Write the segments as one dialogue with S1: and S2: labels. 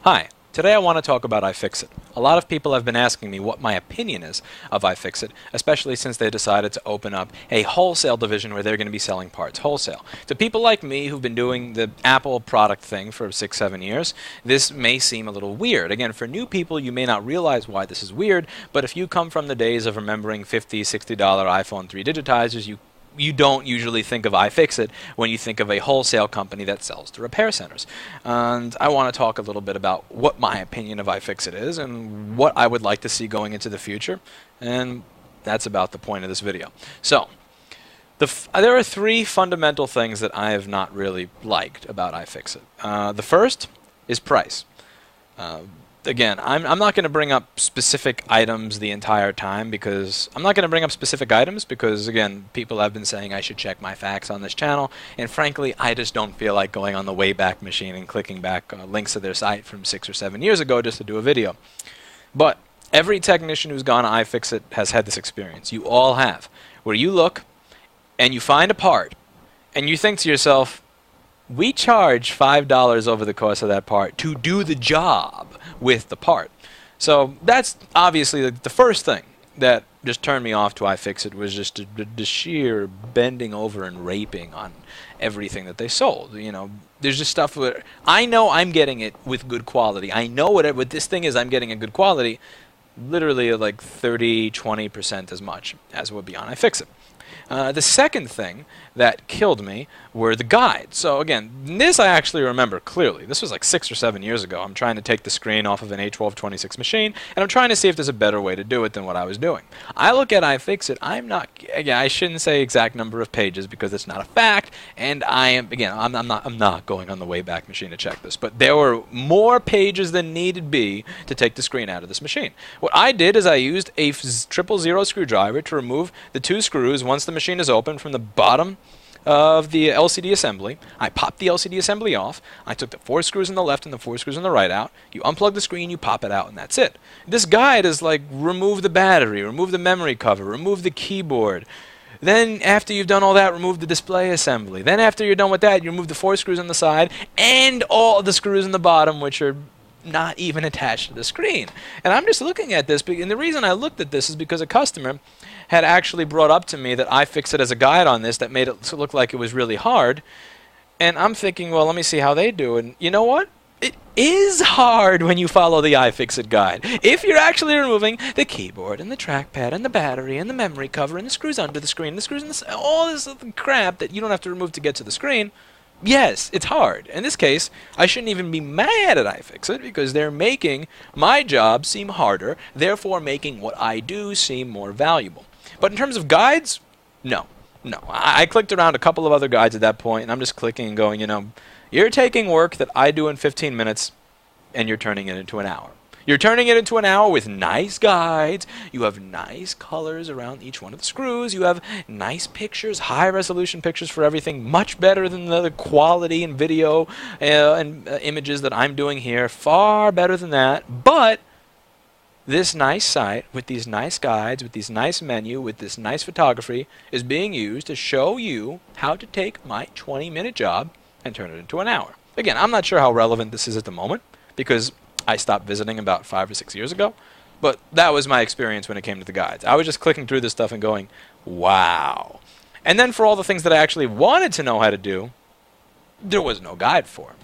S1: Hi, today I want to talk about iFixit. A lot of people have been asking me what my opinion is of iFixit, especially since they decided to open up a wholesale division where they're going to be selling parts wholesale. To people like me who've been doing the Apple product thing for 6-7 years, this may seem a little weird. Again, for new people, you may not realize why this is weird, but if you come from the days of remembering $50, $60 iPhone 3 digitizers, you don't usually think of iFixit when you think of a wholesale company that sells to repair centers. And I want to talk a little bit about what my opinion of iFixit is and what I would like to see going into the future. And that's about the point of this video. So, there are three fundamental things that I have not really liked about iFixit. The first is price. Again, I'm not going to bring up specific items the entire time because again, people have been saying I should check my facts on this channel, and frankly, I just don't feel like going on the Wayback Machine and clicking back links to their site from 6 or 7 years ago just to do a video. But every technician who's gone to iFixit has had this experience. You all have, where you look and you find a part and you think to yourself, we charge $5 over the course of that part to do the job with the part. So that's obviously the first thing that just turned me off to iFixit, was just the sheer bending over and raping on everything that they sold. You know, there's just stuff where I know I'm getting it with good quality. I know what this thing is, I'm getting a good quality, literally like 30-20% as much as would be on iFixit. The second thing that killed me were the guides. So again, this I actually remember clearly. This was like 6 or 7 years ago. I'm trying to take the screen off of an A1226 machine, and I'm trying to see if there's a better way to do it than what I was doing. I look at iFixit. Again, I shouldn't say exact number of pages because it's not a fact, and I'm not going on the Wayback Machine to check this, but there were more pages than needed be to take the screen out of this machine. What I did is I used a 000 screwdriver to remove the 2 screws once the machine is open from the bottom of the LCD assembly. I popped the LCD assembly off. I took the 4 screws on the left and the 4 screws on the right out. You unplug the screen, you pop it out, and that's it. This guide is like, remove the battery, remove the memory cover, remove the keyboard. Then after you've done all that, remove the display assembly. Then after you're done with that, you remove the 4 screws on the side and all the screws on the bottom, which are not even attached to the screen. And I'm just looking at this, and the reason I looked at this is because a customer had actually brought up to me that iFixit as a guide on this that made it look like it was really hard. And I'm thinking, well, let me see how they do. And you know what? It is hard when you follow the iFixit guide. If you're actually removing the keyboard and the trackpad and the battery and the memory cover and the screws under the screen, the screws in all this crap that you don't have to remove to get to the screen, yes, it's hard. In this case, I shouldn't even be mad at iFixit because they're making my job seem harder, therefore making what I do seem more valuable. But in terms of guides, no. I clicked around a couple of other guides at that point, and I'm just clicking and going, you know, you're taking work that I do in 15 minutes, and you're turning it into an hour. You're turning it into an hour with nice guides. You have nice colors around each one of the screws. You have nice pictures, high-resolution pictures for everything, much better than the quality and video and images that I'm doing here. Far better than that. But this nice site with these nice guides, with this nice menu, with this nice photography is being used to show you how to take my 20-minute job and turn it into an hour. Again, I'm not sure how relevant this is at the moment because I stopped visiting about 5 or 6 years ago, but that was my experience when it came to the guides. I was just clicking through this stuff and going, wow. And then for all the things that I actually wanted to know how to do, there was no guide for.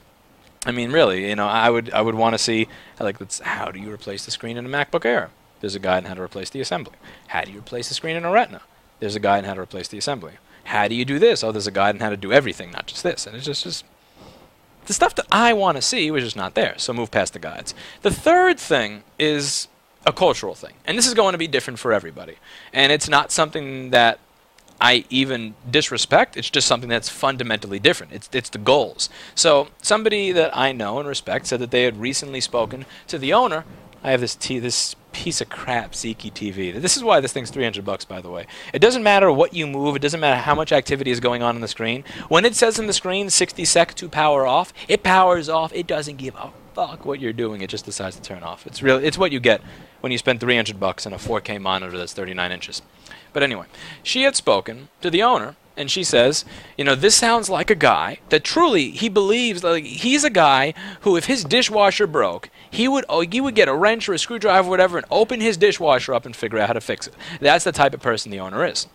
S1: I mean, really, you know, I would want to see, like, how do you replace the screen in a MacBook Air? There's a guide on how to replace the assembly. How do you replace the screen in a Retina? There's a guide on how to replace the assembly. How do you do this? Oh, there's a guide on how to do everything, not just this. And it's just the stuff that I want to see was just not there, so move past the guides. The third thing is a cultural thing, and this is going to be different for everybody. And it's not something that I even disrespect, it's just something that's fundamentally different. It's the goals. So somebody that I know and respect said that they had recently spoken to the owner. I have this piece of crap Zeki TV. This is why this thing's $300, by the way. It doesn't matter what you move. It doesn't matter how much activity is going on the screen. When it says on the screen 60 seconds to power off, it powers off. It doesn't give a fuck what you're doing. It just decides to turn off. It's what you get when you spend $300 on a 4K monitor that's 39 inches. But anyway, she had spoken to the owner, And she says, you know, this sounds like a guy that truly he believes, like, he's a guy who, if his dishwasher broke, he would get a wrench or a screwdriver or whatever and open his dishwasher up and figure out how to fix it. That's the type of person the owner is.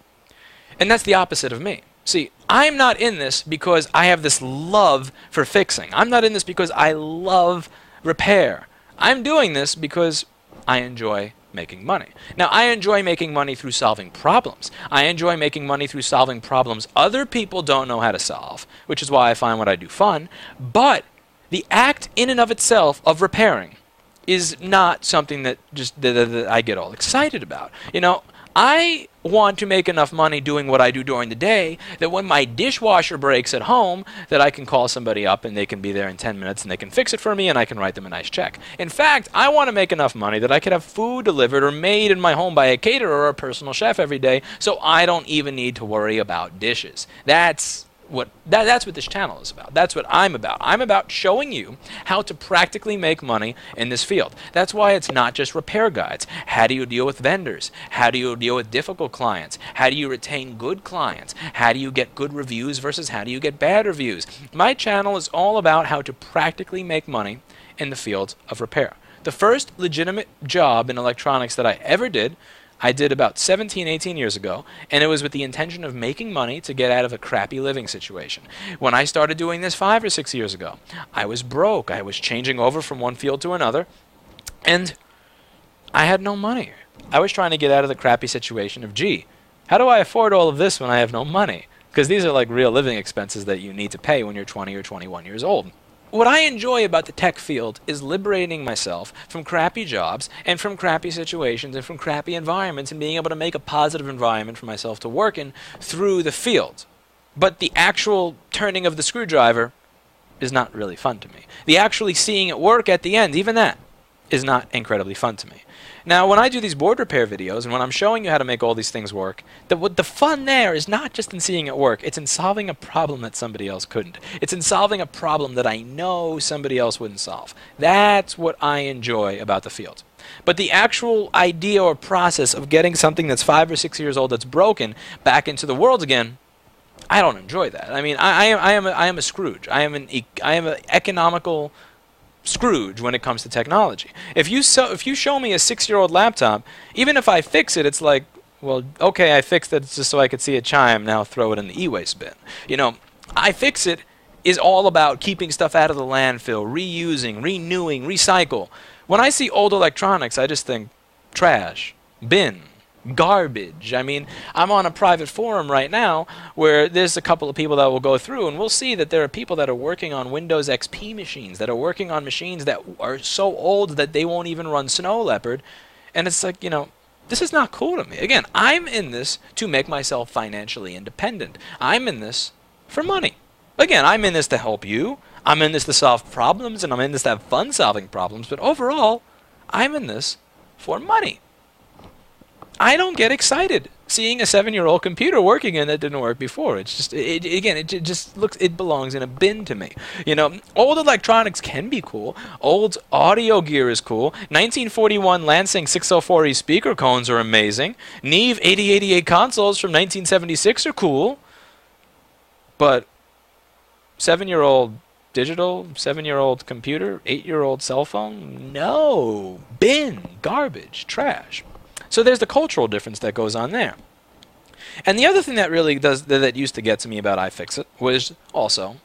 S1: And that's the opposite of me. See, I'm not in this because I have this love for fixing. I'm not in this because I love repair. I'm doing this because I enjoy making money. Now, I enjoy making money through solving problems. I enjoy making money through solving problems other people don't know how to solve, which is why I find what I do fun. But the act in and of itself of repairing is not something that that I get all excited about. You know, I want to make enough money doing what I do during the day that when my dishwasher breaks at home, that I can call somebody up and they can be there in 10 minutes and they can fix it for me and I can write them a nice check. In fact, I want to make enough money that I could have food delivered or made in my home by a caterer or a personal chef every day, so I don't even need to worry about dishes. That's what this channel is about. That's what I'm about. I'm about showing you how to practically make money in this field. That's why it's not just repair guides. How do you deal with vendors? How do you deal with difficult clients? How do you retain good clients? How do you get good reviews versus how do you get bad reviews? My channel is all about how to practically make money in the field of repair. The first legitimate job in electronics that I ever did, I did about 17, 18 years ago, and it was with the intention of making money to get out of a crappy living situation. When I started doing this 5 or 6 years ago, I was broke. I was changing over from one field to another, and I had no money. I was trying to get out of the crappy situation of, gee, how do I afford all of this when I have no money? Because these are like real living expenses that you need to pay when you're 20 or 21 years old. What I enjoy about the tech field is liberating myself from crappy jobs and from crappy situations and from crappy environments and being able to make a positive environment for myself to work in through the field. But the actual turning of the screwdriver is not really fun to me. The actually seeing it work at the end, even that, is not incredibly fun to me. Now, when I do these board repair videos and when I'm showing you how to make all these things work, the fun there is not just in seeing it work. It's in solving a problem that somebody else couldn't. It's in solving a problem that I know somebody else wouldn't solve. That's what I enjoy about the field. But the actual idea or process of getting something that's 5 or 6 years old that's broken back into the world again, I don't enjoy that. I mean, I am a Scrooge. I am an economical Scrooge when it comes to technology. If you show me a 6-year-old laptop, even if I fix it, it's like, well, okay, I fixed it just so I could see a chime, now throw it in the e-waste bin. You know, iFixit is all about keeping stuff out of the landfill, reusing, renewing, recycle. When I see old electronics, I just think trash, bin, garbage. I mean, I'm on a private forum right now where there's a couple of people that will go through and we'll see that there are people that are working on Windows XP machines, that are working on machines that are so old that they won't even run Snow Leopard. And it's like, you know, this is not cool to me. Again, I'm in this to make myself financially independent. I'm in this for money. Again, I'm in this to help you. I'm in this to solve problems, and I'm in this to have fun solving problems. But overall, I'm in this for money. I don't get excited seeing a 7-year-old computer working in that didn't work before. It's just, it just looks, it belongs in a bin to me. You know, old electronics can be cool. Old audio gear is cool. 1941 Lansing 604E speaker cones are amazing. Neve 8088 consoles from 1976 are cool. But 7-year-old digital, 7-year-old computer, 8-year-old cell phone? No. Bin, garbage, trash. So there's the cultural difference that goes on there. And the other thing that really that used to get to me about iFixit was also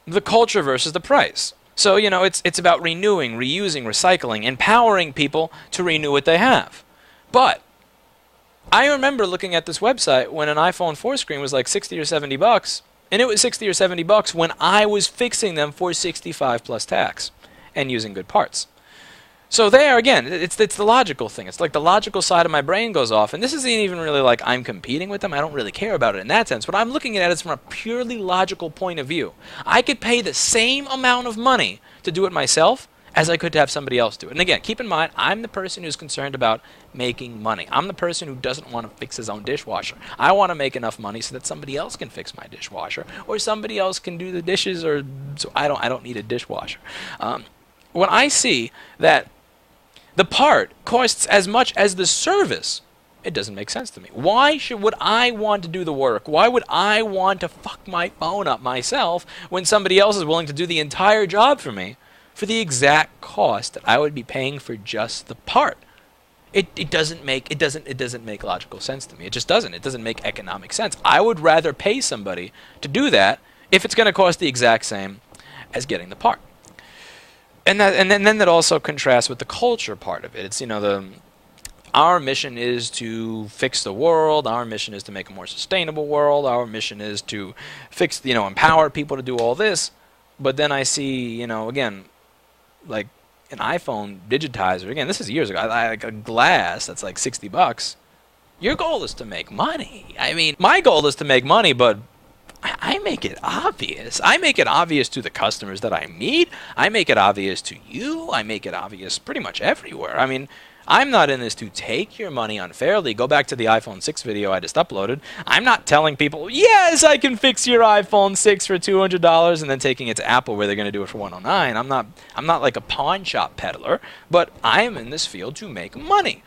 S1: the culture versus the price. So, you know, it's about renewing, reusing, recycling, empowering people to renew what they have. But I remember looking at this website when an iPhone 4 screen was like 60 or 70 bucks, and it was 60 or 70 bucks when I was fixing them for 65 plus tax and using good parts. So there, again, it's the logical thing. It's like the logical side of my brain goes off, and this isn't even really like I'm competing with them. I don't really care about it in that sense. What I'm looking at is from a purely logical point of view. I could pay the same amount of money to do it myself as I could to have somebody else do it. And again, keep in mind, I'm the person who's concerned about making money. I'm the person who doesn't want to fix his own dishwasher. I want to make enough money so that somebody else can fix my dishwasher, or somebody else can do the dishes, or so I don't need a dishwasher. When I see that the part costs as much as the service It doesn't make sense to me. Why would I want to do the work? Why would I want to fuck my phone up myself when somebody else is willing to do the entire job for me for the exact cost that I would be paying for just the part? It doesn't make logical sense to me. It just doesn't. It doesn't make economic sense. I would rather pay somebody to do that if it's going to cost the exact same as getting the part. And then that also contrasts with the culture part of it. It's, our mission is to fix the world. Our mission is to make a more sustainable world. Our mission is to fix, empower people to do all this. But then I see, again, like an iPhone digitizer. Again, this is years ago. Like a glass that's like $60. Your goal is to make money. I mean, my goal is to make money, but I make it obvious. I make it obvious to the customers that I meet. I make it obvious to you. I make it obvious pretty much everywhere. I mean, I'm not in this to take your money unfairly. Go back to the iPhone 6 video I just uploaded. I'm not telling people, yes, I can fix your iPhone 6 for $200 and then taking it to Apple where they're going to do it for $109. I'm not like a pawn shop peddler, but I am in this field to make money.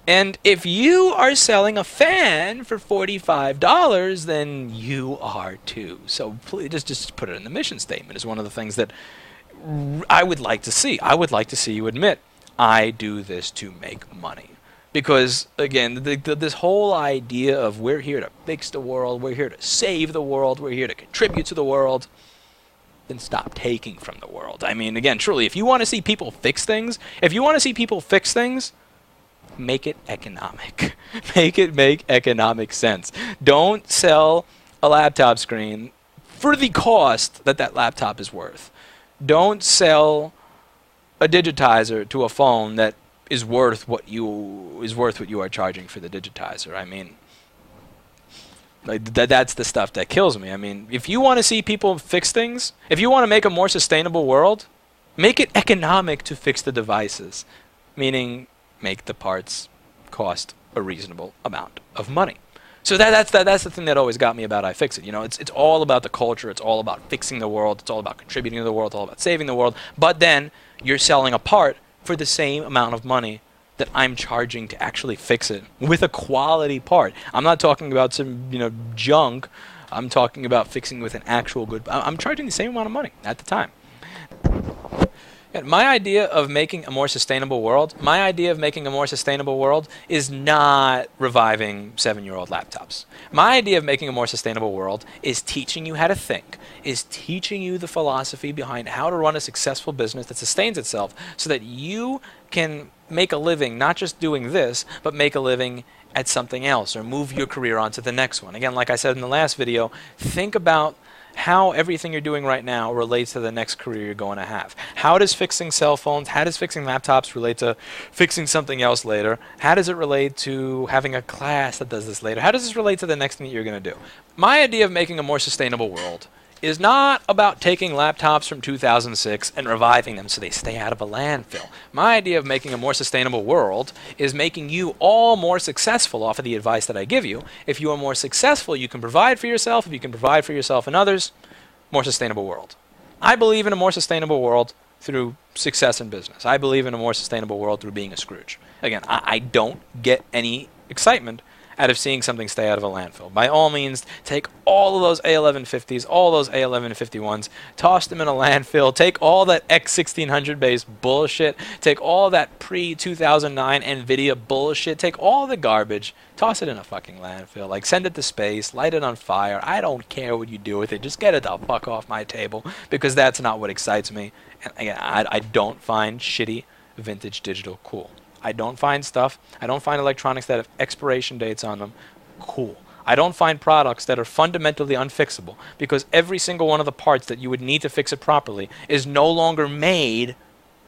S1: And if you are selling a fan for $45, then you are too. So please just put it in the mission statement. Is one of the things that I would like to see. I would like to see you admit, I do this to make money. Because, again, this whole idea of we're here to fix the world, we're here to save the world, we're here to contribute to the world, then stop taking from the world. I mean, again, truly, if you want to see people fix things, make it economic. Make it make economic sense. Don't sell a laptop screen for the cost that laptop is worth. Don't sell a digitizer to a phone that is worth what you are charging for the digitizer. I mean, like that's the stuff that kills me. I mean, if you want to see people fix things, if you want to make a more sustainable world, make it economic to fix the devices. Meaning, make the parts cost a reasonable amount of money. So that's the thing that always got me about iFixit. It's all about the culture. It's all about fixing the world. It's all about contributing to the world. It's all about saving the world. But then you're selling a part for the same amount of money that I'm charging to actually fix it with a quality part. I'm not talking about some junk. I'm talking about fixing with an actual good. I'm charging the same amount of money at the time. My idea of making a more sustainable world, is not reviving 7-year-old laptops. My idea of making a more sustainable world is teaching you how to think, is teaching you the philosophy behind how to run a successful business that sustains itself so that you can make a living not just doing this, but make a living at something else or move your career on to the next one. Again, like I said in the last video, think about how everything you're doing right now relates to the next career you're going to have. How does fixing cell phones, how does fixing laptops relate to fixing something else later? How does it relate to having a class that does this later? How does this relate to the next thing that you're going to do? My idea of making a more sustainable world is not about taking laptops from 2006 and reviving them so they stay out of a landfill. My idea of making a more sustainable world is making you all more successful off of the advice that I give you. If you are more successful, you can provide for yourself. If you can provide for yourself and others, more sustainable world. I believe in a more sustainable world through success in business. I believe in a more sustainable world through being a Scrooge. Again, I don't get any excitement out of seeing something stay out of a landfill. By all means, take all of those A1150s, all those A1151s, toss them in a landfill, take all that X1600 based bullshit, take all that pre-2009 NVIDIA bullshit, take all the garbage, toss it in a fucking landfill, like send it to space, light it on fire. I don't care what you do with it, just get it the fuck off my table, because that's not what excites me. And again, I don't find shitty vintage digital cool. I don't find electronics that have expiration dates on them cool. I don't find products that are fundamentally unfixable because every single one of the parts that you would need to fix it properly is no longer made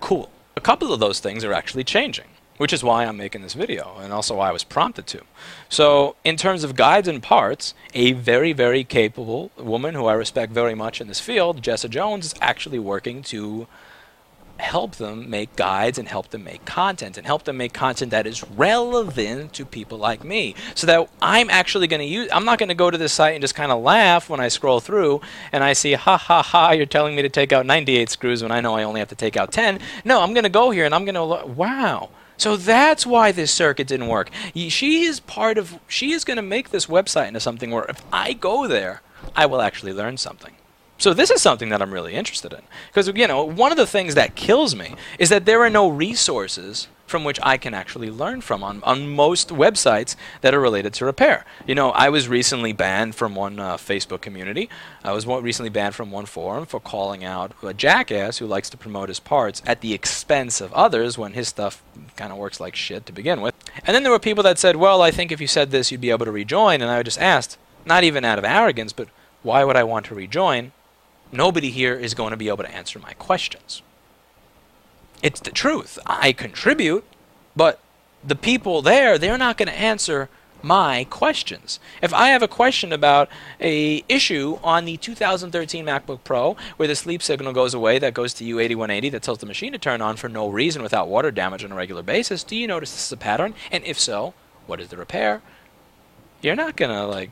S1: cool. A couple of those things are actually changing, which is why I'm making this video and also why I was prompted to. So in terms of guides and parts, a very, very capable woman who I respect very much in this field, Jessa Jones, is actually working to help them make guides and help them make content that is relevant to people like me, so that I'm actually going to use. I'm not going to go to this site and just kind of laugh when I scroll through and I see, ha ha ha, you're telling me to take out 98 screws when I know I only have to take out 10. No, I'm going to go here and I'm going to look, wow, So that's why this circuit didn't work. She is going to make this website into something where if I go there, I will actually learn something. So this is something that I'm really interested in. Because, one of the things that kills me is that there are no resources from which I can actually learn from on most websites that are related to repair. I was recently banned from one Facebook community. I was recently banned from one forum for calling out a jackass who likes to promote his parts at the expense of others when his stuff kind of works like shit to begin with. And then there were people that said, well, I think if you said this, you'd be able to rejoin. And I just asked, not even out of arrogance, but why would I want to rejoin? Nobody here is going to be able to answer my questions. It's the truth. I contribute, but the people there, they're not going to answer my questions. If I have a question about a issue on the 2013 MacBook Pro where the sleep signal goes away, that goes to U8180, that tells the machine to turn on for no reason without water damage on a regular basis, do you notice this is a pattern? And if so, what is the repair? You're not going to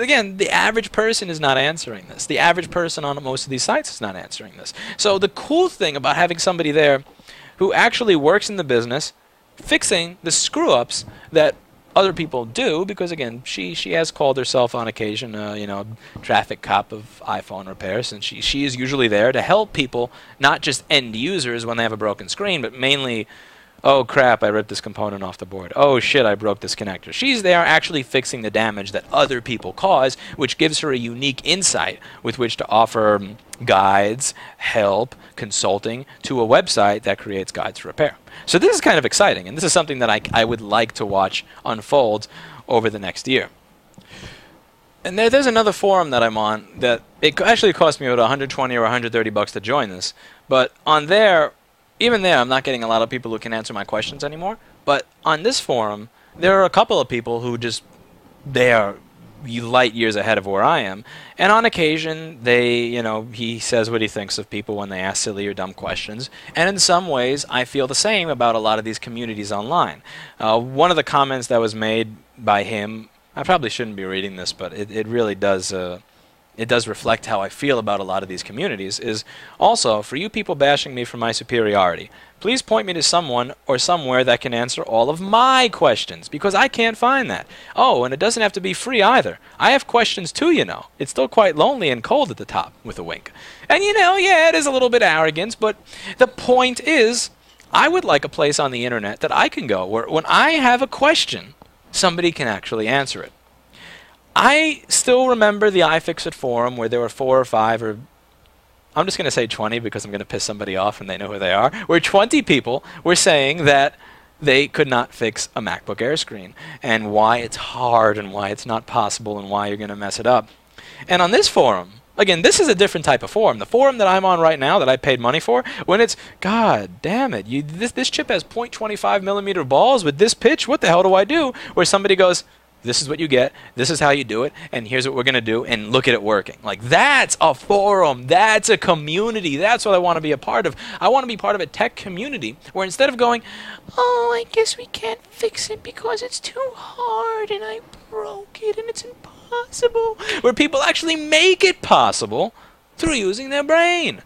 S1: again, the average person is not answering this. The average person on most of these sites is not answering this. So the cool thing about having somebody there who actually works in the business, fixing the screw-ups that other people do, because again, she has called herself on occasion, traffic cop of iPhone repairs, and she is usually there to help people, not just end users when they have a broken screen, but mainly, oh crap, I ripped this component off the board. Oh shit, I broke this connector. She's there actually fixing the damage that other people cause, which gives her a unique insight with which to offer guides, help, consulting to a website that creates guides for repair. So this is kind of exciting, and this is something that I would like to watch unfold over the next year. And there's another forum that I'm on that it actually cost me about 120 or 130 bucks to join this, but on there, even there, I'm not getting a lot of people who can answer my questions anymore. But on this forum, there are a couple of people who they are light years ahead of where I am. And on occasion, he says what he thinks of people when they ask silly or dumb questions. And in some ways, I feel the same about a lot of these communities online. One of the comments that was made by him, I probably shouldn't be reading this, but it really does... it does reflect how I feel about a lot of these communities, is also, for you people bashing me for my superiority, please point me to someone or somewhere that can answer all of my questions, because I can't find that. Oh, and it doesn't have to be free either. I have questions too, It's still quite lonely and cold at the top, with a wink. And yeah, it is a little bit arrogance, but the point is, I would like a place on the internet that I can go where when I have a question, somebody can actually answer it. I still remember the iFixit forum where there were 4 or 5, or I'm just going to say 20 because I'm going to piss somebody off and they know who they are, where 20 people were saying that they could not fix a MacBook Air screen and why it's hard and why it's not possible and why you're going to mess it up. And on this forum, again, this is a different type of forum. The forum that I'm on right now that I paid money for, when it's, God damn it, this chip has 0.25 millimeter balls with this pitch, what the hell do I do? Where somebody goes, this is what you get, this is how you do it, and here's what we're going to do, and look at it working. Like, that's a forum, that's a community, that's what I want to be a part of. I want to be part of a tech community where instead of going, oh, I guess we can't fix it because it's too hard, and I broke it, and it's impossible, where people actually make it possible through using their brain.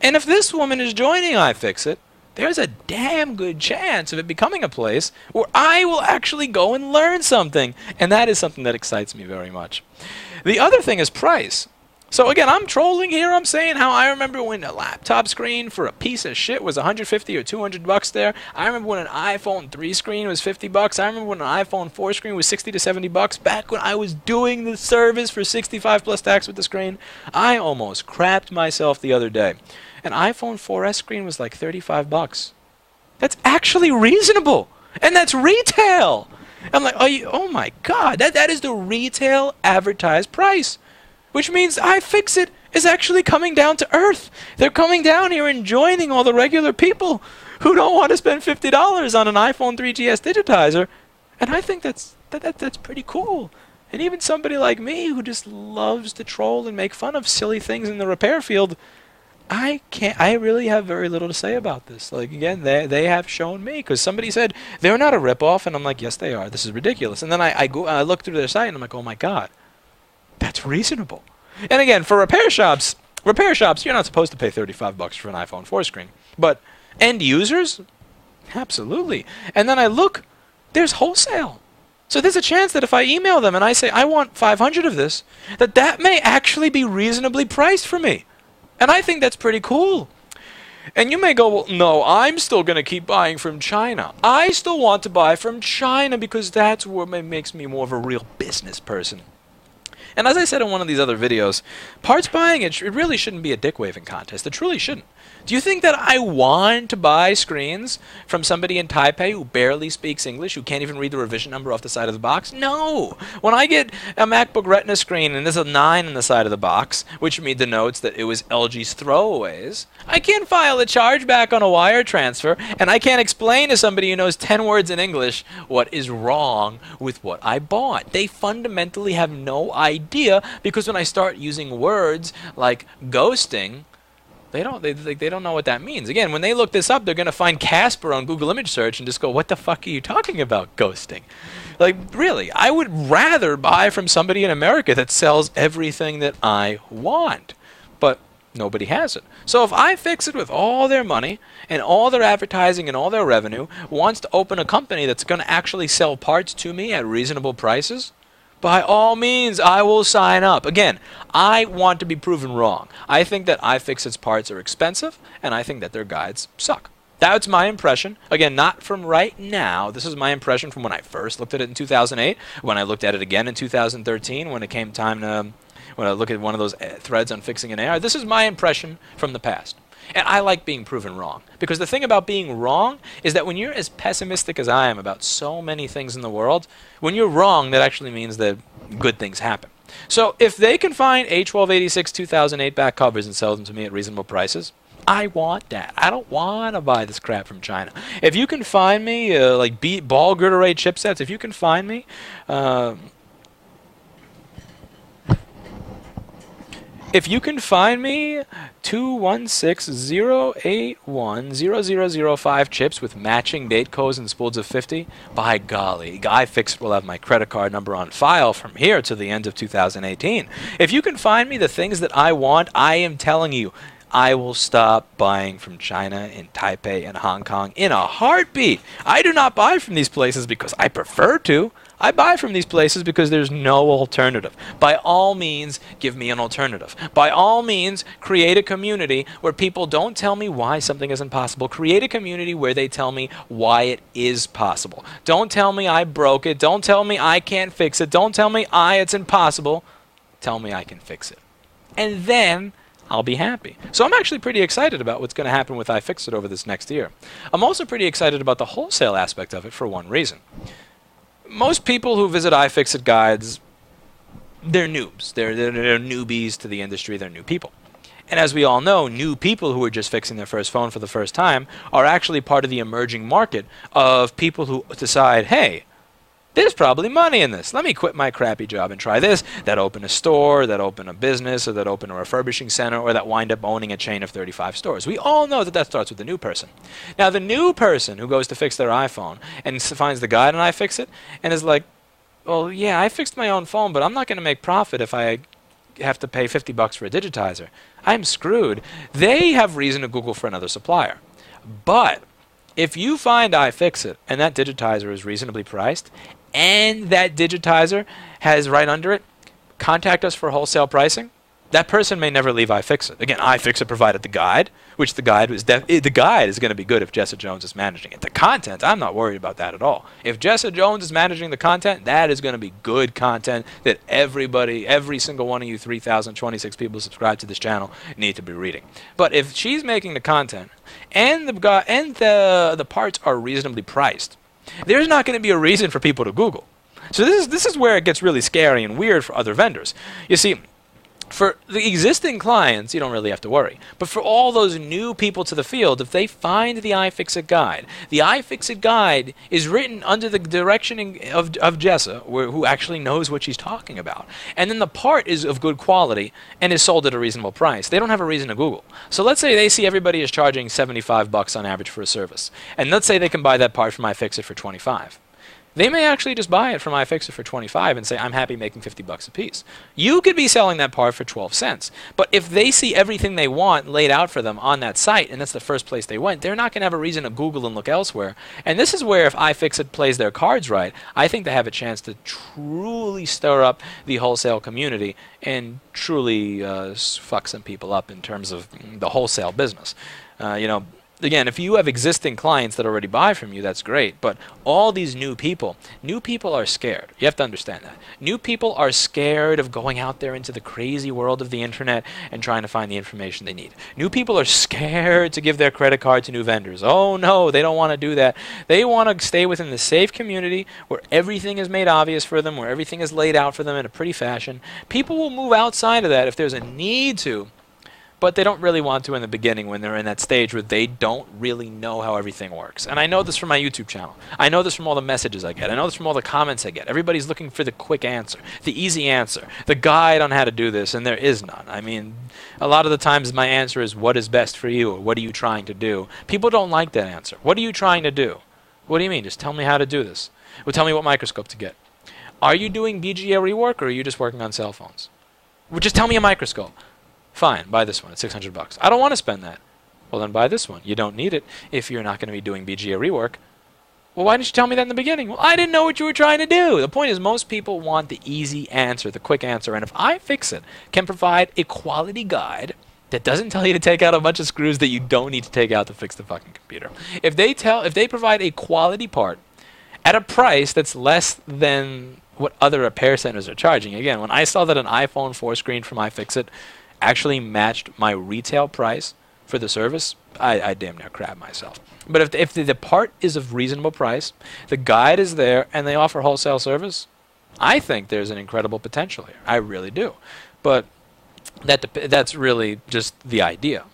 S1: And if this woman is joining iFixit, there's a damn good chance of it becoming a place where I will actually go and learn something. And that is something that excites me very much. The other thing is price. So again, I'm trolling here. I'm saying how I remember when a laptop screen for a piece of shit was 150 or 200 bucks there. I remember when an iPhone 3 screen was 50 bucks. I remember when an iPhone 4 screen was 60 to 70 bucks. Back when I was doing the service for 65 plus tax with the screen, I almost crapped myself the other day. An iPhone 4S screen was like 35 bucks. That's actually reasonable. And that's retail. I'm like, oh my God, that is the retail advertised price. Which means iFixit is actually coming down to earth. They're coming down here and joining all the regular people who don't want to spend $50 on an iPhone 3GS digitizer. And I think that's pretty cool. And even somebody like me who just loves to troll and make fun of silly things in the repair field, I really have very little to say about this. Like, again, they have shown me, because somebody said they're not a ripoff, and I'm like, yes, they are. This is ridiculous. And then I look through their site, and I'm like, oh my God, that's reasonable. And again, for repair shops, you're not supposed to pay 35 bucks for an iPhone 4 screen. But end users, Absolutely. And then I look, there's wholesale. So there's a chance that if I email them and I say, I want 500 of this, that may actually be reasonably priced for me. And I think that's pretty cool. And you may go, well, no, I'm still going to keep buying from China. I still want to buy from China because that's what makes me more of a real business person. And as I said in one of these other videos, parts buying, it really shouldn't be a dick-waving contest. It truly shouldn't. Do you think that I want to buy screens from somebody in Taipei who barely speaks English, who can't even read the revision number off the side of the box? No! When I get a MacBook Retina screen and there's a 9 on the side of the box, which denotes that it was LG's throwaways, I can't file a chargeback on a wire transfer, and I can't explain to somebody who knows 10 words in English what is wrong with what I bought. They fundamentally have no idea, because when I start using words like ghosting, they don't know what that means. Again, when they look this up, they're going to find Casper on Google image search and just go, what the fuck are you talking about, ghosting? Like, really, I would rather buy from somebody in America that sells everything that I want. But nobody has it. So if iFixit, with all their money and all their advertising and all their revenue, wants to open a company that's going to actually sell parts to me at reasonable prices, by all means, I will sign up. Again, I want to be proven wrong. I think that iFixit's parts are expensive, and I think that their guides suck. That's my impression. Again, not from right now. This is my impression from when I first looked at it in 2008, when I looked at it again in 2013, when it came time to, when I look at one of those threads on fixing an AR. This is my impression from the past. And I like being proven wrong. Because the thing about being wrong is that when you're as pessimistic as I am about so many things in the world, when you're wrong, that actually means that good things happen. So if they can find A1286 2008 back covers and sell them to me at reasonable prices, I want that. I don't want to buy this crap from China. If you can find me like ball grid array chipsets, if you can find me if you can find me 216-081-0005 chips with matching date codes and spools of 50, by golly, iFixit will have my credit card number on file from here to the end of 2018. If you can find me the things that I want, I am telling you, I will stop buying from China and Taipei and Hong Kong in a heartbeat. I do not buy from these places because I prefer to. I buy from these places because there's no alternative. By all means, give me an alternative. By all means, create a community where people don't tell me why something isn't possible. Create a community where they tell me why it is possible. Don't tell me I broke it. Don't tell me I can't fix it. Don't tell me it's impossible. Tell me I can fix it. And then I'll be happy. So I'm actually pretty excited about what's going to happen with iFixit over this next year. I'm also pretty excited about the wholesale aspect of it for one reason. Most people who visit iFixit guides, they're noobs. They're newbies to the industry. They're new people. And as we all know, new people who are just fixing their first phone for the first time are actually part of the emerging market of people who decide, hey, there's probably money in this. Let me quit my crappy job and try this. That open a store, that open a business, or that open a refurbishing center, or that wind up owning a chain of 35 stores. We all know that starts with the new person. Now, the new person who goes to fix their iPhone and finds the guide on iFixit and is like, well, yeah, I fixed my own phone, but I'm not going to make profit if I have to pay $50 for a digitizer. I'm screwed. They have reason to Google for another supplier. But if you find iFixit and that digitizer is reasonably priced, and that digitizer has right under it, contact us for wholesale pricing, that person may never leave iFixit. Again, iFixit provided the guide, which the guide is going to be good if Jessa Jones is managing it. The content, I'm not worried about that at all. If Jessa Jones is managing the content, that is going to be good content that everybody, every single one of you 3,026 people who subscribe to this channel need to be reading. But if she's making the content and the parts are reasonably priced, there's not going to be a reason for people to Google. So this is where it gets really scary and weird for other vendors. You see, for the existing clients, you don't really have to worry. But for all those new people to the field, if they find the iFixit guide is written under the direction of Jessa, who actually knows what she's talking about. And then the part is of good quality and is sold at a reasonable price. They don't have a reason to Google. So let's say they see everybody is charging $75 on average for a service. And let's say they can buy that part from iFixit for $25. They may actually just buy it from iFixit for 25 and say, I'm happy making 50 bucks a piece. You could be selling that part for 12 cents. But if they see everything they want laid out for them on that site, and that's the first place they went, they're not going to have a reason to Google and look elsewhere. And this is where, if iFixit plays their cards right, I think they have a chance to truly stir up the wholesale community and truly fuck some people up in terms of the wholesale business. Again, if you have existing clients that already buy from you, that's great. But all these new people are scared. You have to understand that. New people are scared of going out there into the crazy world of the internet and trying to find the information they need. New people are scared to give their credit card to new vendors. Oh no, they don't want to do that. They want to stay within the safe community where everything is made obvious for them, where everything is laid out for them in a pretty fashion. People will move outside of that if there's a need to. But they don't really want to in the beginning when they're in that stage where they don't really know how everything works. And I know this from my YouTube channel. I know this from all the messages I get. I know this from all the comments I get. Everybody's looking for the quick answer, the easy answer, the guide on how to do this, and there is none. I mean, a lot of the times my answer is, what is best for you, or what are you trying to do? People don't like that answer. What are you trying to do? What do you mean? Just tell me how to do this. Well, tell me what microscope to get. Are you doing BGA rework, or are you just working on cell phones? Well, just tell me a microscope. Fine, buy this one. It's 600 bucks. I don't want to spend that. Well, then buy this one. You don't need it if you're not going to be doing BGA rework. Well, why didn't you tell me that in the beginning? Well, I didn't know what you were trying to do. The point is, most people want the easy answer, the quick answer. And if iFixit can provide a quality guide that doesn't tell you to take out a bunch of screws that you don't need to take out to fix the fucking computer, if they provide a quality part at a price that's less than what other repair centers are charging. Again, when I saw that an iPhone 4 screen from iFixit actually matched my retail price for the service, I damn near crap myself. But if the part is of reasonable price, the guide is there, and they offer wholesale service, I think there's an incredible potential here. I really do. But that's really just the idea.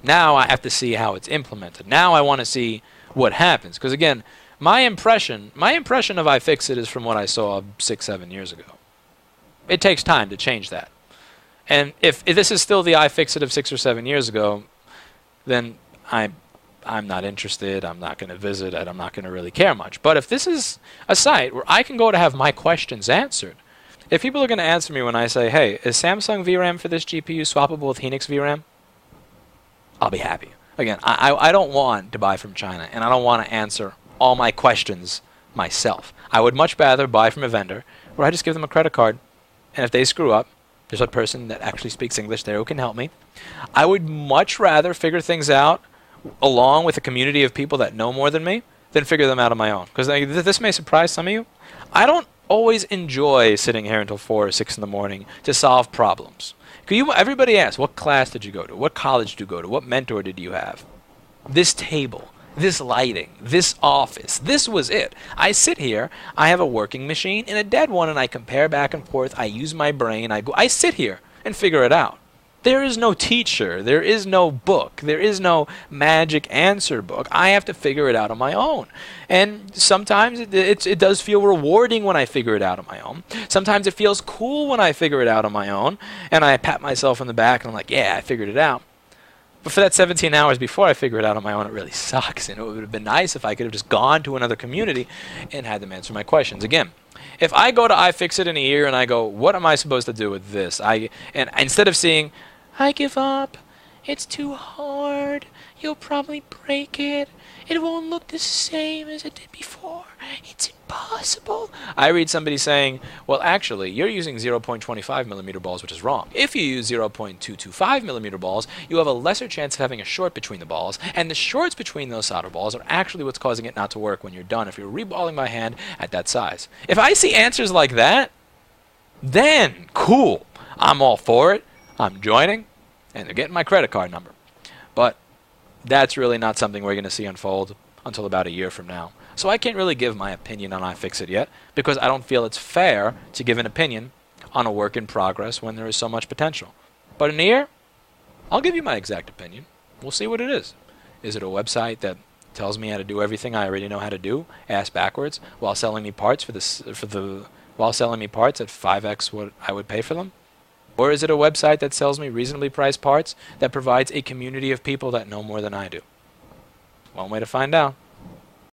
S1: Now I have to see how it's implemented. Now I want to see what happens. Because again, my impression of iFixit is from what I saw 6-7 years ago. It takes time to change that. And if this is still the iFixit of 6 or 7 years ago, then I'm not interested. I'm not going to visit it. I'm not going to really care much. But if this is a site where I can go to have my questions answered, if people are going to answer me when I say, hey, is Samsung VRAM for this GPU swappable with Hynix VRAM? I'll be happy. Again, I don't want to buy from China, and I don't want to answer all my questions myself. I would much rather buy from a vendor where I just give them a credit card, and if they screw up, there's a person that actually speaks English there who can help me. I would much rather figure things out along with a community of people that know more than me than figure them out on my own. Because this may surprise some of you. I don't always enjoy sitting here until 4 or 6 in the morning to solve problems. Everybody asks, what class did you go to? What college did you go to? What mentor did you have? This table, this lighting, this office, this was it. I sit here, I have a working machine and a dead one, and I compare back and forth. I use my brain. I sit here and figure it out. There is no teacher. There is no book. There is no magic answer book. I have to figure it out on my own. And sometimes it does feel rewarding when I figure it out on my own. Sometimes it feels cool when I figure it out on my own. And I pat myself on the back and I'm like, yeah, I figured it out. But for that 17 hours before I figured it out on my own, it really sucks. And it would have been nice if I could have just gone to another community and had them answer my questions. Again, if I go to iFixit in a year and I go, what am I supposed to do with this? And instead of seeing, I give up, it's too hard, you'll probably break it, it won't look the same as it did before, it's impossible. I read somebody saying, well, actually, you're using 0.25 millimeter balls, which is wrong. If you use 0.225 millimeter balls, you have a lesser chance of having a short between the balls, and the shorts between those solder balls are actually what's causing it not to work when you're done if you're reballing by hand at that size. If I see answers like that, then cool, I'm all for it, I'm joining, and they're getting my credit card number. But that's really not something we're going to see unfold until about a year from now. So I can't really give my opinion on iFixit yet because I don't feel it's fair to give an opinion on a work in progress when there is so much potential. But in a year, I'll give you my exact opinion. We'll see what it is. Is it a website that tells me how to do everything I already know how to do, ass backwards, while selling me parts while selling me parts at 5x what I would pay for them? Or is it a website that sells me reasonably priced parts that provides a community of people that know more than I do? One way to find out.